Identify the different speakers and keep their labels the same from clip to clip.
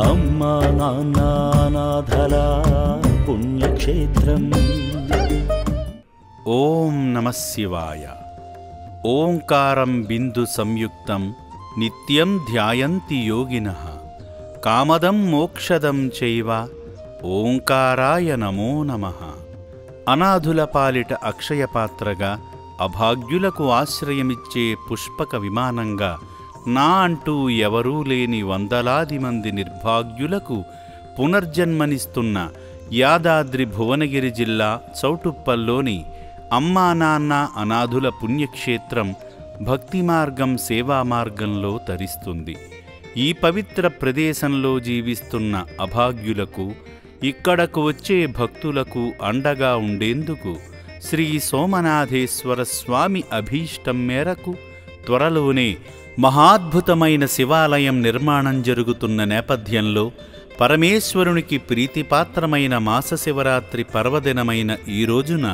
Speaker 1: అమ్మా నాన్న అనాథల పుణ్యక్షేత్రం.
Speaker 2: ఓం నమః శివాయ. ఓంకారం బిందు సంయుక్తం నిత్యం ధ్యాయంతి యోగినః కామదం మోక్షదం చైవ ఓంకారాయ నమో నమః. అనాథుల పాలిట అక్షయపాత్రగా, అభాగ్యులకు ఆశ్రయమిచ్చే పుష్పక విమానంగా, నా అంటూ ఎవరూ లేని వందలాది మంది నిర్భాగ్యులకు పునర్జన్మనిస్తున్న యాదాద్రి భువనగిరి జిల్లా చౌటుప్పల్లోని అమ్మా నాన్న అనాథుల పుణ్యక్షేత్రం భక్తి మార్గం సేవా మార్గంలో తరిస్తుంది. ఈ పవిత్ర ప్రదేశంలో జీవిస్తున్న అభాగ్యులకు, ఇక్కడకు వచ్చే భక్తులకు అండగా ఉండేందుకు శ్రీ సోమనాథేశ్వర స్వామి అభీష్టం మేరకు త్వరలోనే మహాద్భుతమైన శివాలయం నిర్మాణం జరుగుతున్న నేపథ్యంలో పరమేశ్వరునికి ప్రీతిపాత్రమైన మాసశివరాత్రి పర్వదినమైన ఈ రోజున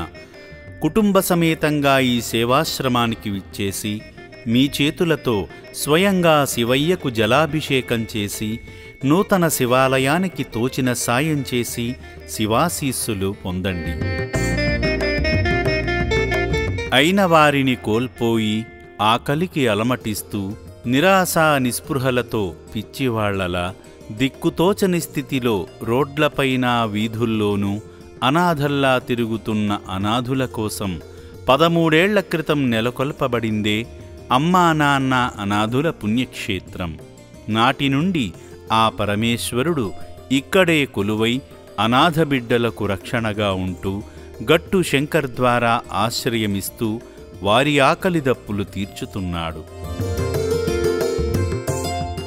Speaker 2: కుటుంబ సమేతంగా ఈ సేవాశ్రమానికి విచ్చేసి మీ చేతులతో స్వయంగా శివయ్యకు జలాభిషేకం చేసి నూతన శివాలయానికి తోచిన సాయం చేసి శివాశీస్సులు పొందండి. అయిన వారిని కోల్పోయి ఆకలికి అలమటిస్తూ నిరాశా నిస్పృహలతో పిచ్చివాళ్లలా దిక్కుతోచని స్థితిలో రోడ్లపైన వీధుల్లోనూ అనాథల్లా తిరుగుతున్న అనాథుల కోసం 13 ఏళ్ల క్రితం నెలకొల్పబడిందే అమ్మా నాన్న అనాథుల పుణ్యక్షేత్రం. నాటి నుండి ఆ పరమేశ్వరుడు ఇక్కడే కొలువై అనాథ బిడ్డలకు రక్షణగా ఉంటూ గట్టు శంకర్ ద్వారా ఆశ్రయమిస్తూ వారి ఆకలి దప్పులు తీర్చుతున్నాడు.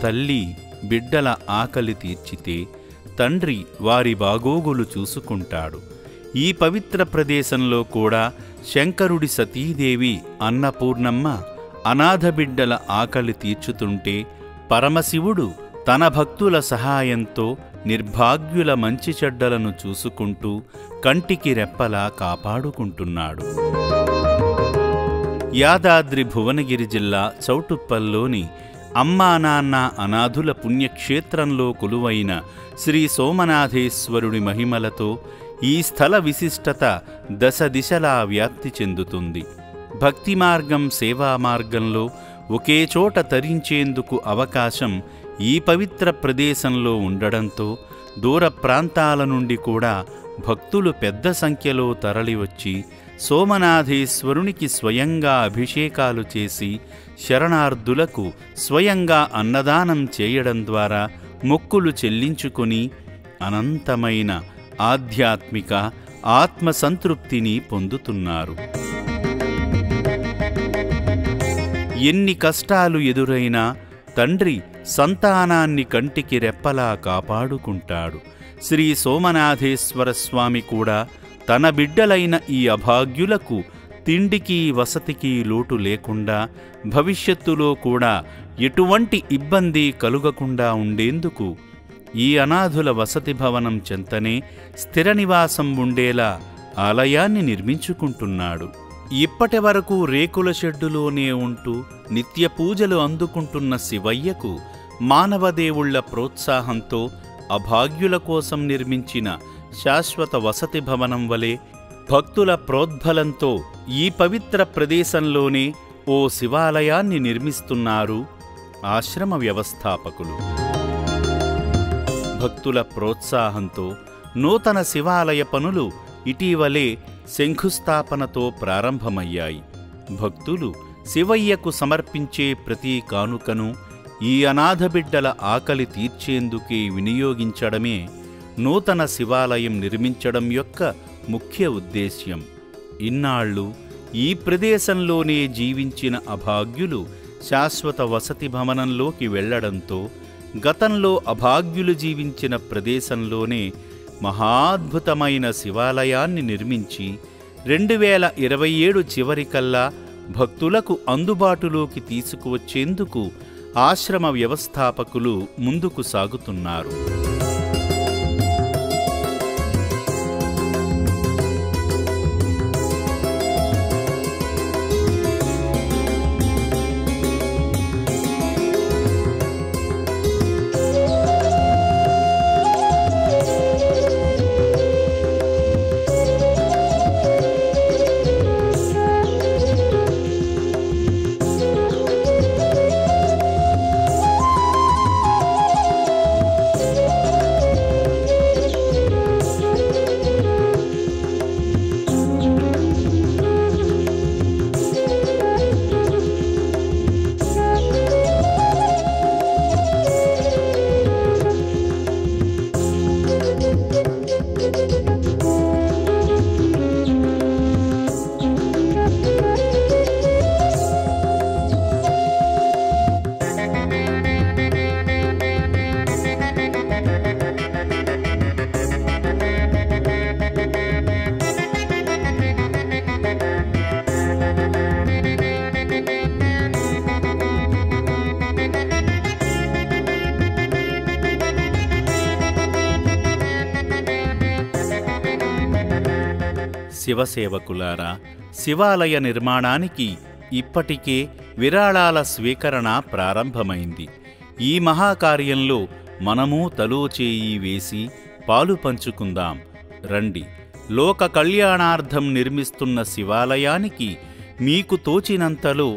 Speaker 2: తల్లి బిడ్డల ఆకలి తీర్చితే తండ్రి వారి బాగోగులు చూసుకుంటాడు. ఈ పవిత్ర ప్రదేశంలో కూడా శంకరుడి సతీదేవి అన్నపూర్ణమ్మ అనాథ బిడ్డల ఆకలి తీర్చుతుంటే పరమశివుడు తన భక్తుల సహాయంతో నిర్భాగ్యుల మంచి చెడ్డలను చూసుకుంటూ కంటికి రెప్పలా కాపాడుకుంటున్నాడు. యాదాద్రి భువనగిరి జిల్లా చౌటుప్పల్లోని అమ్మా నాన్న అనాథుల పుణ్యక్షేత్రంలో కొలువైన శ్రీ సోమనాథేశ్వరుడి మహిమలతో ఈ స్థల విశిష్టత దశ దిశలా వ్యాప్తి చెందుతుంది. భక్తి మార్గం సేవా మార్గంలో ఒకే చోట తరించేందుకు అవకాశం ఈ పవిత్ర ప్రదేశంలో ఉండడంతో దూర ప్రాంతాల నుండి కూడా భక్తులు పెద్ద సంఖ్యలో తరలివచ్చి సోమనాథేశ్వరునికి స్వయంగా అభిషేకాలు చేసి శరణార్థులకు స్వయంగా అన్నదానం చేయడం ద్వారా మొక్కులు చెల్లించుకుని అనంతమైన ఆధ్యాత్మిక ఆత్మసంతృప్తిని పొందుతున్నారు. ఎన్ని కష్టాలు ఎదురైనా తండ్రి సంతానాన్ని కంటికి రెప్పలా కాపాడుకుంటాడు. శ్రీ సోమనాథేశ్వర స్వామి కూడా తన బిడ్డలైన ఈ అభాగ్యులకు తిండికి వసతికి లోటు లేకుండా భవిష్యత్తులో కూడా ఎటువంటి ఇబ్బంది కలుగకుండా ఉండేందుకు ఈ అనాథుల వసతి భవనం చెంతనే స్థిర నివాసం ఉండేలా ఆలయాన్ని నిర్మించుకుంటున్నాడు. ఇప్పటి వరకు రేకుల షెడ్డులోనే ఉంటూ నిత్య పూజలు అందుకుంటున్న శివయ్యకు మానవదేవుళ్ల ప్రోత్సాహంతో అభాగ్యుల కోసం నిర్మించిన శాశ్వత వసతి భవనం వలె భక్తుల ప్రోద్బలంతో ఈ పవిత్ర ప్రదేశంలోనే ఓ శివాలయాన్ని నిర్మిస్తున్నారు ఆశ్రమ వ్యవస్థాపకులు. భక్తుల ప్రోత్సాహంతో నూతన శివాలయ పనులు ఇటీవలే శంఖుస్థాపనతో ప్రారంభమయ్యాయి. భక్తులు శివయ్యకు సమర్పించే ప్రతి కానుకను ఈ అనాథ బిడ్డల ఆకలి తీర్చేందుకే వినియోగించడమే నూతన శివాలయం నిర్మించడం యొక్క ముఖ్య ఉద్దేశ్యం. ఇన్నాళ్ళు ఈ ప్రదేశంలోనే జీవించిన అభాగ్యులు శాశ్వత వసతి భవనంలోకి వెళ్లడంతో గతంలో అభాగ్యులు జీవించిన ప్రదేశంలోనే మహాద్భుతమైన శివాలయాన్ని నిర్మించి 2027 చివరికల్లా భక్తులకు అందుబాటులోకి తీసుకువచ్చేందుకు ఆశ్రమ వ్యవస్థాపకులు ముందుకు సాగుతున్నారు. శివసేవకులారా, శివాలయ నిర్మాణానికి ఇప్పటికే విరాళాల స్వీకరణ ప్రారంభమైంది. ఈ మహాకార్యంలో మనమూ తలో చేయి వేసి పాలు పంచుకుందాం రండి. లోక కళ్యాణార్థం నిర్మిస్తున్న శివాలయానికి మీకు తోచినంతలో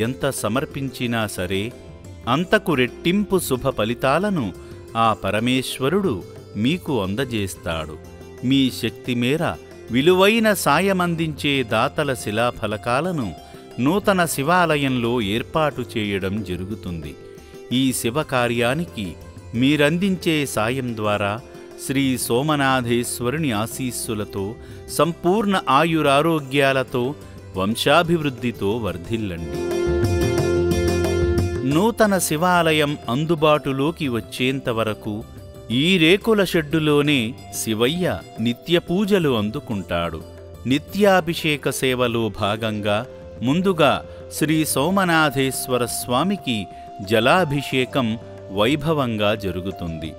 Speaker 2: ఎంత సమర్పించినా సరే అంతకు రెట్టింపు శుభ ఫలితాలను ఆ పరమేశ్వరుడు మీకు అందజేస్తాడు. మీ శక్తి మేర విలువైన సాయమందించే దాతల శిలాఫలకాలను నూతన శివాలయంలో ఏర్పాటు చేయడం జరుగుతుంది. ఈ శివకార్యానికి మీరందించే సాయం ద్వారా శ్రీ సోమనాథేశ్వరుని ఆశీస్సులతో సంపూర్ణ ఆయురారోగ్యాలతో వంశాభివృద్ధితో వర్ధిల్లండి. నూతన శివాలయం అందుబాటులోకి వచ్చేంతవరకు ఈ రేకుల షెడ్డులోనే శివయ్య నిత్యపూజలు అందుకుంటాడు. నిత్యాభిషేక సేవలో భాగంగా ముందుగా శ్రీ సోమనాథేశ్వర స్వామికి జలాభిషేకం వైభవంగా జరుగుతుంది.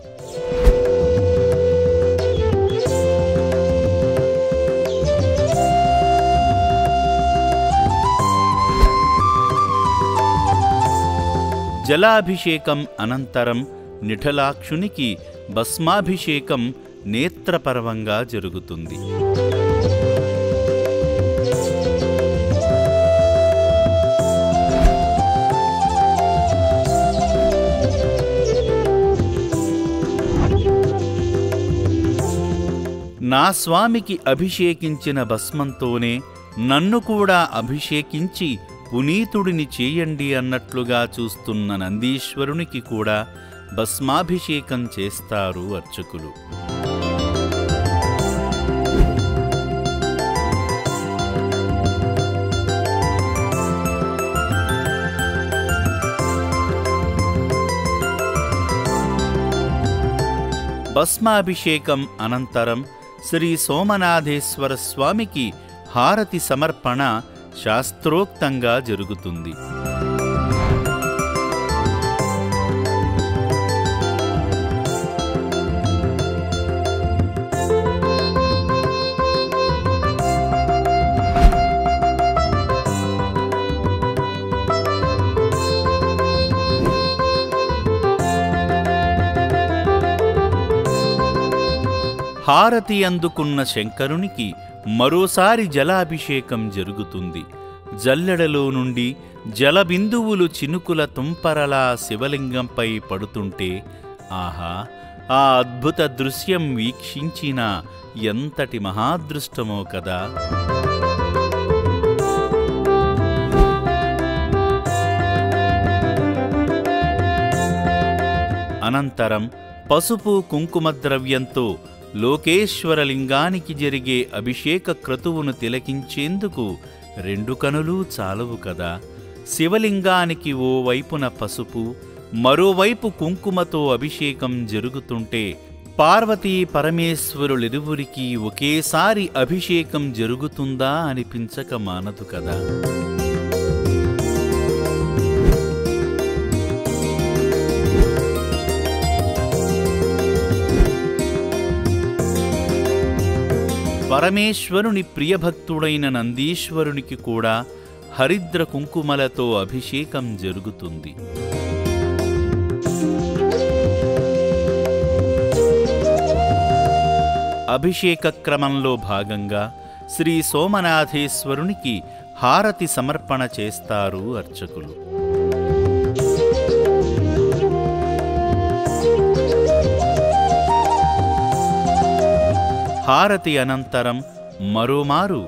Speaker 2: జలాభిషేకం అనంతరం నిఠలాక్షునికి భస్మాభిషేకం నేత్రపర్వంగా జరుగుతుంది. నా స్వామికి అభిషేకించిన భస్మంతోనే నన్ను కూడా అభిషేకించి పునీతుడిని చేయండి అన్నట్లుగా చూస్తున్న నందీశ్వరునికి కూడా భస్మాభిషేకం చేస్తారు అర్చకులు. భస్మాభిషేకం అనంతరం శ్రీ సోమనాథేశ్వర స్వామికి హారతి సమర్పణ శాస్త్రోక్తంగా జరుగుతుంది. హారతి అందుకున్న శంకరునికి మరోసారి జలాభిషేకం జరుగుతుంది. జల్లెడలో నుండి జలబిందువులు చినుకుల తుంపరలా శివలింగంపై పడుతుంటే ఆహా, ఆ అద్భుత దృశ్యం వీక్షించిన ఎంతటి మహాదృష్టమో కదా. అనంతరం పసుపు కుంకుమ ద్రవ్యంతో లోకేశ్వరలింగానికి జరిగే అభిషేక క్రతువును తిలకించేందుకు 2 కనులు చాలవు కదా. శివలింగానికి ఓ వైపున పసుపు, మరోవైపు కుంకుమతో అభిషేకం జరుగుతుంటే పార్వతీ పరమేశ్వరులిరువురికి ఒకేసారి అభిషేకం జరుగుతుందా అనిపించక మానదు కదా. పరమేశ్వరుని ప్రియభక్తుడైన నందీశ్వరునికి కూడా హరిద్ర కుంకుమలతో అభిషేకం జరుగుతుంది. అభిషేక క్రమంలో భాగంగా శ్రీ సోమనాథేశ్వరునికి హారతి సమర్పణ చేస్తారు అర్చకులు. హారతి అనంతరం మరోమారు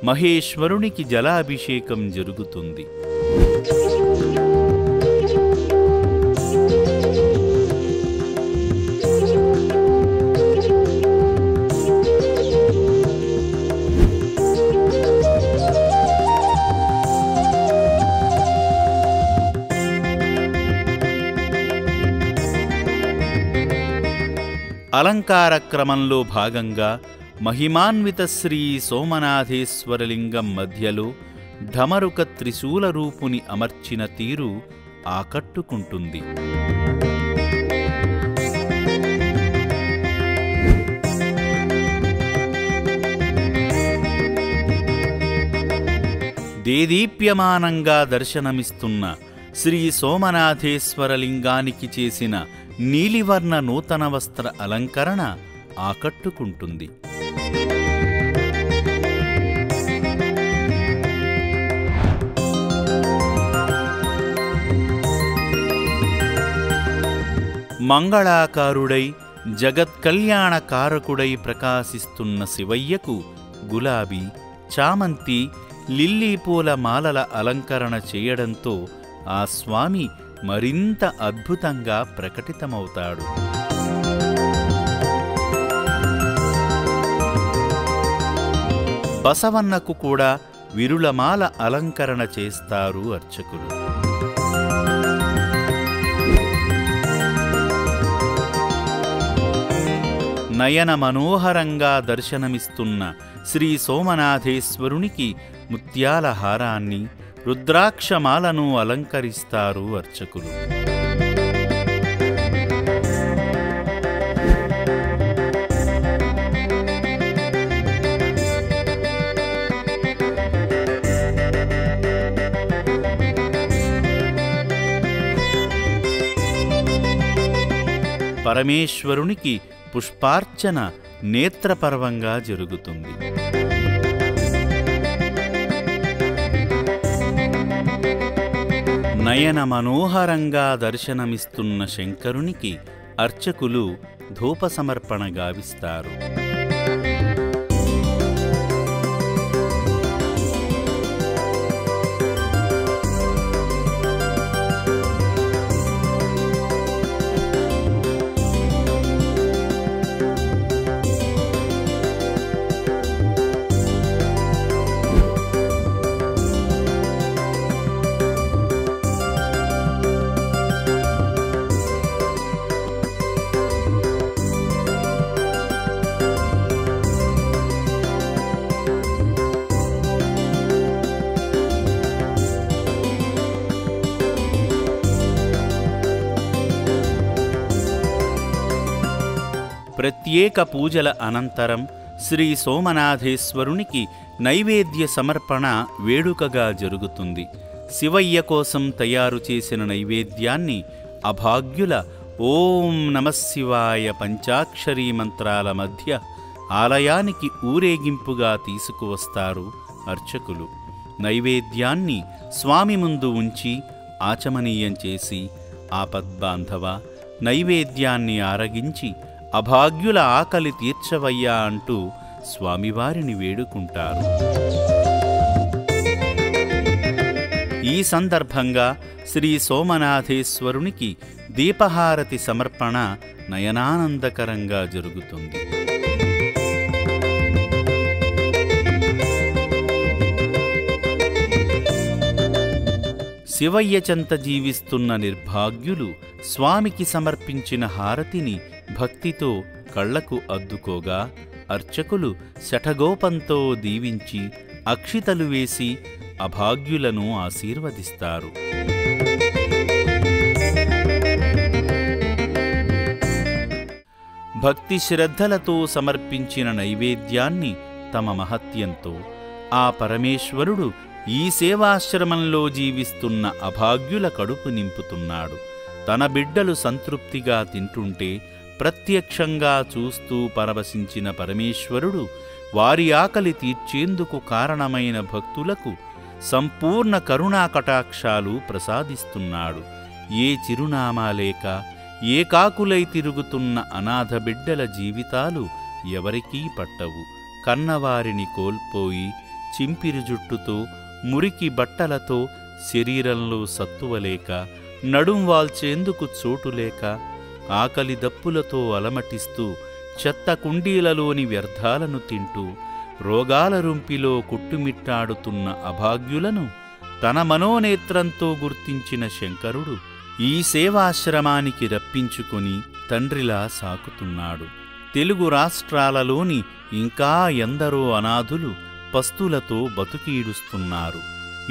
Speaker 2: మహేశ్వరునికి జలాభిషేకం జరుగుతుంది. అలంకార క్రమంలో భాగంగా మహిమాన్విత శ్రీ సోమనాథేశ్వరలింగం మధ్యలో ఢమరుక త్రిశూల రూపుని అమర్చిన తీరు ఆకట్టుకుంటుంది. దేదీప్యమానంగా దర్శనమిస్తున్న శ్రీ సోమనాథేశ్వరలింగానికి చేసిన నీలివర్ణ నూతన వస్త్ర అలంకరణ ఆకట్టుకుంటుంది. మంగళాకారుడై జగత్కళ్యాణకారకుడై ప్రకాశిస్తున్న శివయ్యకు గులాబీ, చామంతి, లిల్లీ పూల మాలల అలంకరణ చేయడంతో ఆ స్వామి మరింత అద్భుతంగా ప్రకటితమవుతాడు. బసవన్నకు కూడా విరులమాల అలంకరణ చేస్తారు అర్చకులు. నయన మనోహరంగా దర్శనమిస్తున్న శ్రీ సోమనాథేశ్వరునికి ముత్యాల హారాన్ని, రుద్రాక్షమాలను అలంకరిస్తారు అర్చకులు. పరమేశ్వరునికి పుష్పార్చన నేత్రపర్వంగా జరుగుతుంది. నయన మనోహరంగా దర్శనమిస్తున్న శంకరునికి అర్చకులు ధూప సమర్పణ గావిస్తారు. ప్రత్యేక పూజల అనంతరం శ్రీ సోమనాథేశ్వరునికి నైవేద్య సమర్పణ వేడుకగా జరుగుతుంది. శివయ్య కోసం తయారు చేసిన నైవేద్యాన్ని అభాగ్యుల ఓం నమఃశివాయ పంచాక్షరీ మంత్రాల మధ్య ఆలయానికి ఊరేగింపుగా తీసుకువస్తారు అర్చకులు. నైవేద్యాన్ని స్వామి ముందు ఉంచి ఆచమనీయం చేసి, ఆపద్బాంధవ, నైవేద్యాన్ని ఆరగించి అభాగ్యుల ఆకలి తీర్చవయ్యా అంటూ స్వామివారిని వేడుకుంటారు. ఈ సందర్భంగా శ్రీ సోమనాథేశ్వరునికి దీపహారతి సమర్పణ నయనానందకరంగా జరుగుతుంది. శివయ్య చెంత జీవిస్తున్న నిర్భాగ్యులు స్వామికి సమర్పించిన హారతిని భక్తితో కళ్లకు అద్దుకోగా అర్చకులు శఠగోపంతో దీవించి అక్షితలు వేసి అభాగ్యులను ఆశీర్వదిస్తారు. భక్తి శ్రద్ధలతో సమర్పించిన నైవేద్యాన్ని తమ మహత్యంతో ఆ పరమేశ్వరుడు ఈ సేవాశ్రమంలో జీవిస్తున్న అభాగ్యుల కడుపు నింపుతున్నాడు. తన బిడ్డలు సంతృప్తిగా తింటుంటే ప్రత్యక్షంగా చూస్తూ పరవశించిన పరమేశ్వరుడు వారి ఆకలి తీర్చేందుకు కారణమైన భక్తులకు సంపూర్ణ కరుణాకటాక్షాలు ప్రసాదిస్తున్నాడు. ఏ చిరునామా లేక ఏకాకులై తిరుగుతున్న అనాథ బిడ్డల జీవితాలు ఎవరికీ పట్టవు. కన్నవారిని కోల్పోయి చింపిరి జుట్టుతో, మురికి బట్టలతో, శరీరంలో సత్తువలేక, నడుం వాల్చేందుకు చోటులేక, ఆకలి దప్పులతో అలమటిస్తూ చెత్త కుండీలలోని వ్యర్థాలను తింటూ రోగాల రుంపిలో కొట్టుమిట్టాడుతున్న అభాగ్యులను తన మనోనేత్రంతో గుర్తించిన శంకరుడు ఈ సేవాశ్రమానికి రప్పించుకొని తండ్రిలా సాకుతున్నాడు. తెలుగు రాష్ట్రాలలోని ఇంకా ఎందరో అనాథులు పస్తులతో బతుకీడుస్తున్నారు.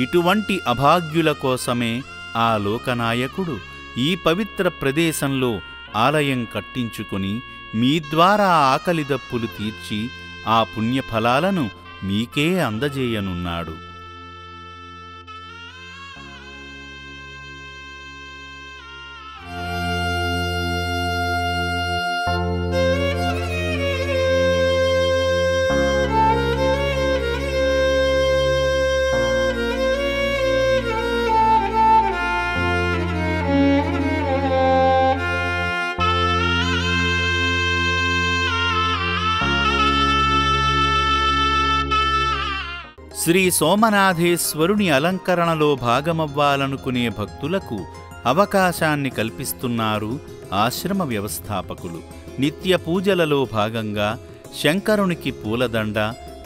Speaker 2: ఇటువంటి అభాగ్యుల కోసమే ఆ లోకనాయకుడు ఈ పవిత్ర ప్రదేశంలో ఆలయం కట్టించుకొని మీ ద్వారా ఆకలిదప్పులు తీర్చి ఆ పుణ్యఫలాలను మీకే అందజేయనున్నాడు. శ్రీ సోమనాథేశ్వరుని అలంకరణలో భాగమవ్వాలనుకునే భక్తులకు అవకాశాన్ని కల్పిస్తున్నారు ఆశ్రమ వ్యవస్థాపకులు. నిత్య పూజలలో భాగంగా శంకరునికి పూలదండ,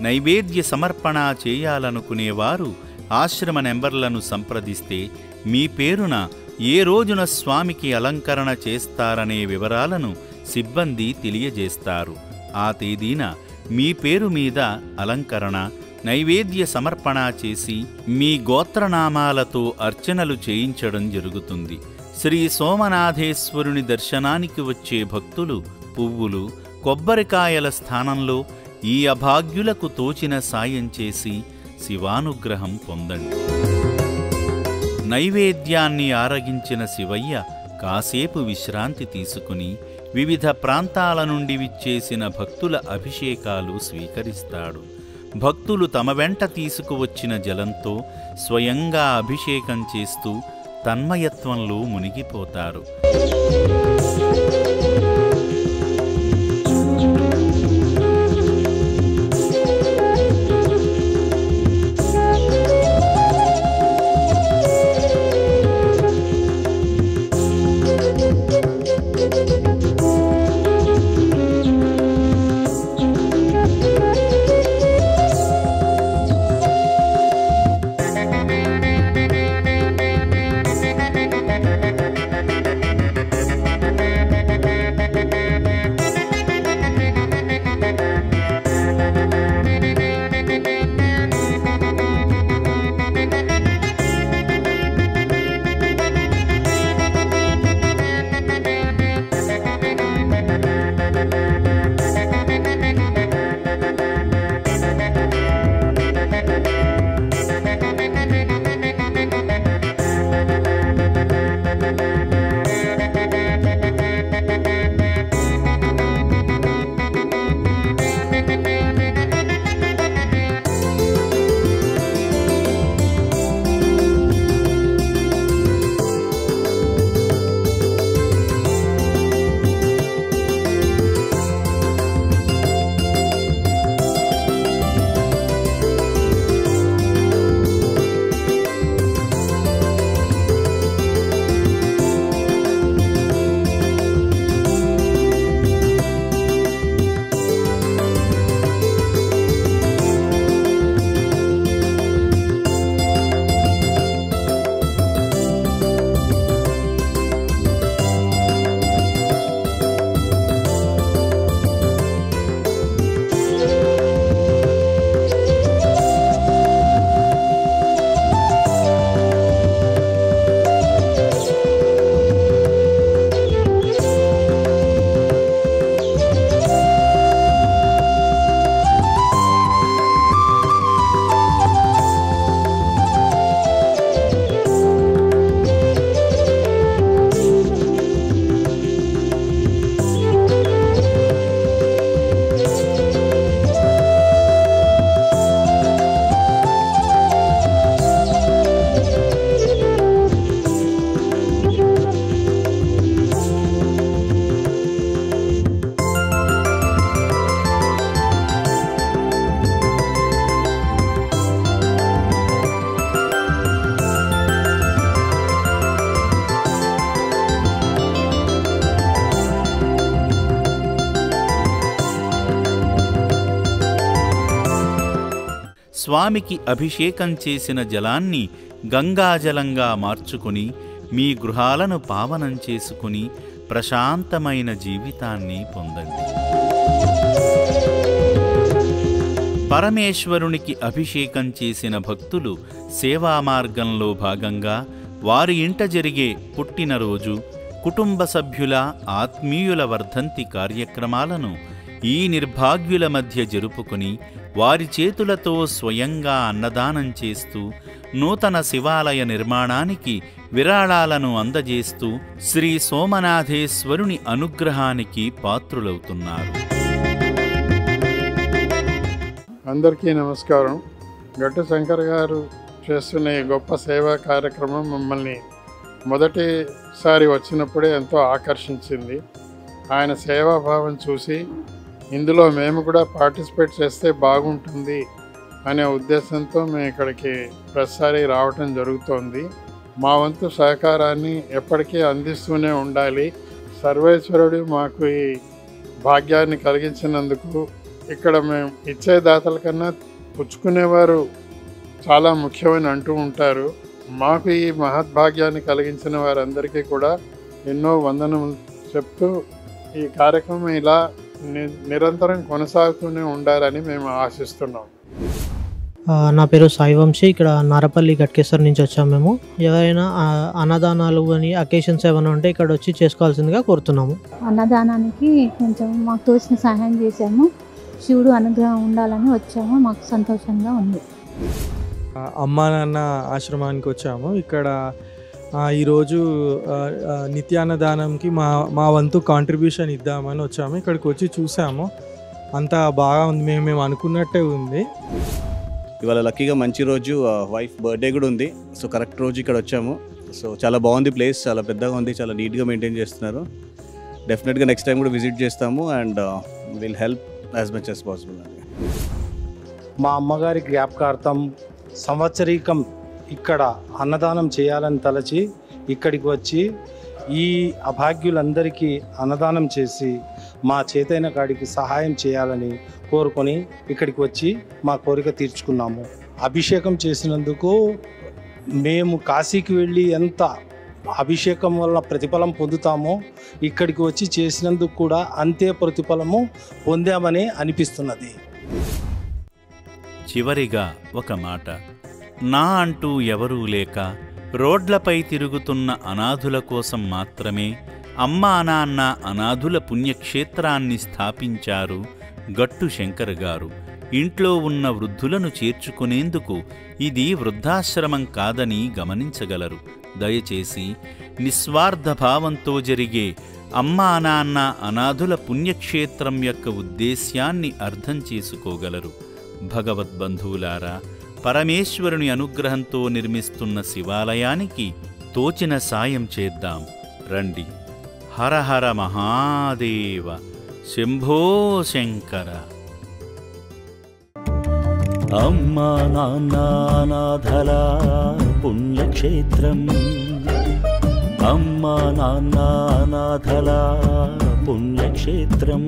Speaker 2: నైవేద్య సమర్పణ చేయాలనుకునేవారు ఆశ్రమ నెంబర్లను సంప్రదిస్తే మీ పేరున ఏ రోజున స్వామికి అలంకరణ చేస్తారనే వివరాలను సిబ్బంది తెలియజేస్తారు. ఆ తేదీన మీ పేరు మీద అలంకరణ, నైవేద్య సమర్పణ చేసి మీ గోత్రనామాలతో అర్చనలు చేయించడం జరుగుతుంది. శ్రీ సోమనాథేశ్వరుని దర్శనానికి వచ్చే భక్తులు పువ్వులు, కొబ్బరికాయల స్థానంలో ఈ అభాగ్యులకు తోచిన సాయం చేసి శివానుగ్రహం పొందండి. నైవేద్యాన్ని ఆరగించిన శివయ్య కాసేపు విశ్రాంతి తీసుకుని వివిధ ప్రాంతాల నుండి విచ్చేసిన భక్తుల అభిషేకాలు స్వీకరిస్తాడు. భక్తులు తమ వెంట తీసుకువచ్చిన జలంతో స్వయంగా అభిషేకం చేస్తూ తన్మయత్వంలో మునిగిపోతారు. స్వామికి అభిషేకం చేసిన జలాన్ని గంగాజలంగా మార్చుకుని మీ గృహాలను పావనం చేసుకుని ప్రశాంతమైన జీవితాన్ని పొందండి. పరమేశ్వరునికి అభిషేకం చేసిన భక్తులు సేవా మార్గంలో భాగంగా వారి ఇంట జరిగే పుట్టినరోజు, కుటుంబ సభ్యుల ఆత్మీయుల వర్ధంతి కార్యక్రమాలను ఈ నిర్భాగ్యుల మధ్య జరుపుకుని వారి చేతులతో స్వయంగా అన్నదానం చేస్తూ నూతన శివాలయ నిర్మాణానికి విరాళాలను అందజేస్తూ శ్రీ సోమనాథేశ్వరుని అనుగ్రహానికి పాత్రులవుతున్నారు.
Speaker 3: అందరికీ నమస్కారం. గట్టు శంకర్ గారు చేస్తున్న ఈ గొప్ప సేవా కార్యక్రమం మమ్మల్ని మొదటిసారి వచ్చినప్పుడే ఎంతో ఆకర్షించింది. ఆయన సేవాభావం చూసి ఇందులో మేము కూడా పార్టిసిపేట్ చేస్తే బాగుంటుంది అనే ఉద్దేశంతో మేము ఇక్కడికి ప్రతిసారి రావటం జరుగుతోంది. మా వంతు సహకారాన్ని ఎప్పటికీ అందిస్తూనే ఉండాలి. సర్వేశ్వరుడు మాకు ఈ భాగ్యాన్ని కలిగించినందుకు ఇక్కడ మేము ఇచ్చే దాతల కన్నా పుచ్చుకునేవారు చాలా ముఖ్యమని అంటూ ఉంటారు. మాకు ఈ మహద్భాగ్యాన్ని కలిగించిన వారందరికీ కూడా ఎన్నో వందనములు చెప్తూ ఈ కార్యక్రమం ఇలా నిరంతరం కొనసాగుతూనే ఉండాలని మేము ఆశిస్తున్నాం.
Speaker 4: నా పేరు సాయి వంశీ. ఇక్కడ నారపల్లి గట్కేశ్వర్ నుంచి వచ్చాము. మేము ఎవరైనా అన్నదానాలు అని అకేషన్స్ ఏమైనా ఉంటే ఇక్కడ వచ్చి చేసుకోవాల్సిందిగా కోరుతున్నాము.
Speaker 5: అన్నదానానికి కొంచెం మాకు తోచిన సహాయం చేశాము. శివుడు అనుగ్రహం ఉండాలని వచ్చాము. మాకు సంతోషంగా ఉంది.
Speaker 6: అమ్మా నాన్న ఆశ్రమానికి వచ్చాము. ఇక్కడ ఈరోజు నిత్యాన్నదానంకి మా వంతు కాంట్రిబ్యూషన్ ఇద్దామని వచ్చాము. ఇక్కడికి వచ్చి చూసాము, అంతా బాగా ఉంది. మేము అనుకున్నట్టే ఉంది.
Speaker 7: ఇవాళ లక్కీగా మంచి రోజు, వైఫ్ బర్త్డే కూడా ఉంది. సో కరెక్ట్ రోజు ఇక్కడ వచ్చాము. సో చాలా బాగుంది ప్లేస్, చాలా పెద్దగా ఉంది, చాలా నీట్గా మెయింటైన్ చేస్తున్నారు. డెఫినెట్గా నెక్స్ట్ టైం కూడా విజిట్ చేస్తాము and will help as much as possible.
Speaker 8: మా అమ్మగారి జ్ఞాపకార్థం సంవత్సరీకం ఇక్కడ అన్నదానం చేయాలని తలచి ఇక్కడికి వచ్చి ఈ అభాగ్యులందరికీ అన్నదానం చేసి మా చేతైన కాడికి సహాయం చేయాలని కోరుకొని ఇక్కడికి వచ్చి మా కోరిక తీర్చుకున్నాము. అభిషేకం చేసినందుకు మేము కాశీకి వెళ్ళి ఎంత అభిషేకం వల్ల ప్రతిఫలం పొందుతామో ఇక్కడికి వచ్చి చేసినందుకు కూడా అంతే ప్రతిఫలము పొందామని అనిపిస్తున్నది.
Speaker 2: చివరిగా ఒక మాట. నా అంటూ ఎవరూ లేక రోడ్లపై తిరుగుతున్న అనాథుల కోసం మాత్రమే అమ్మా నాన్న అనాథుల పుణ్యక్షేత్రాన్ని స్థాపించారు గట్టు శంకర్ గారు. ఇంట్లో ఉన్న వృద్ధులను చేర్చుకునేందుకు ఇది వృద్ధాశ్రమం కాదని గమనించగలరు. దయచేసి నిస్వార్థ భావంతో జరిగే అమ్మా నాన్న అనాథుల పుణ్యక్షేత్రం యొక్క ఉద్దేశ్యాన్ని అర్థం చేసుకోగలరు. భగవద్బంధువులారా, పరమేశ్వరుని అనుగ్రహంతో నిర్మిస్తున్న శివాలయానికి తోచిన సాయం చేద్దాం రండి. హర హర మహాదేవ, శంభో శంకర.
Speaker 1: అమ్మా నాన్న అనాథల పుణ్యక్షేత్రం, అమ్మా నాన్న అనాథల పుణ్యక్షేత్రం,